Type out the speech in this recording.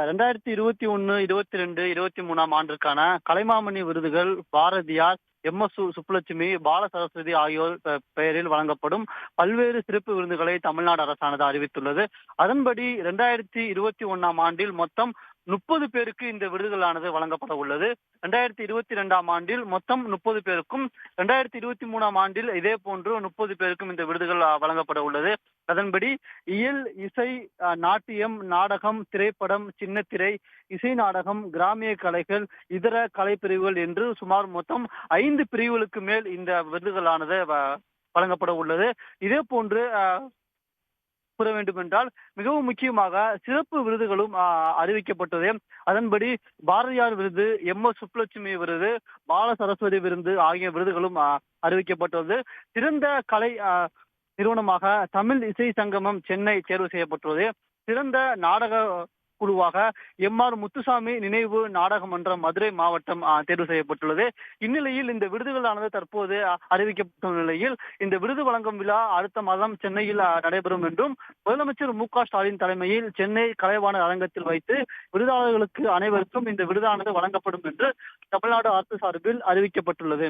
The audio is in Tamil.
2021, 22, 23ஆம் ஆண்டிற்கான கலைமாமணி விருதுகள் பாரதியார், சுப்புலட்சுமி, பால சரஸ்வதி ஆகியோர் பெயரில் வழங்கப்படும் பல்வேறு சிறப்பு விருதுகளை தமிழ்நாடு அரசானது அறிவித்துள்ளது. அதன்படி 2021ஆம் ஆண்டில் மொத்தம் 30 பேருக்கு இந்த விருதுகளானது வழங்கப்பட உள்ளது. 2022ஆம் ஆண்டில் மொத்தம் 30 பேருக்கும், 2023ஆம் ஆண்டில் இதே போன்று 30 பேருக்கும் இந்த விருதுகள் வழங்கப்பட உள்ளது. அதன்படி இயல், இசை, நாட்டியம், நாடகம், திரைப்படம், சின்னத்திரை, இசை நாடகம், கிராமிய கலைகள், இதர கலைப்பிரிவுகள் என்று சுமார் மொத்தம் 5 பிரிவுகளுக்கு மேல் இந்த விருதுகளானது வழங்கப்பட உள்ளது. இதே போன்று கூற வேண்டும் என்றால் மிகவும் முக்கியமாக சிறப்பு விருதுகளும் அறிவிக்கப்பட்டது. அதன்படி பாரதியார் விருது, சுப்புலட்சுமி விருது, பால சரஸ்வதி விருது ஆகிய விருதுகளும் அறிவிக்கப்பட்டுள்ளது. சிறந்த கலை நிறுவனமாக தமிழ் இசை சங்கமம் சென்னை தேர்வு செய்யப்பட்டுள்ளது. சிறந்த நாடக குழுவாக முத்துசாமி நினைவு நாடக மன்றம் மதுரை மாவட்டம் தேர்வு செய்யப்பட்டுள்ளது. இந்நிலையில் இந்த விருதுகளானது தற்போது அறிவிக்கப்பட்டுள்ள நிலையில் இந்த விருது வழங்கும் விழா அடுத்த மாதம் சென்னையில் நடைபெறும் என்றும் முதலமைச்சர் ஸ்டாலின் தலைமையில் சென்னை கலைவாணர் அரங்கத்தில் வைத்து விருதாளர்களுக்கு அனைவருக்கும் இந்த விருதானது வழங்கப்படும் என்று தமிழ்நாடு அரசு சார்பில் அறிவிக்கப்பட்டுள்ளது.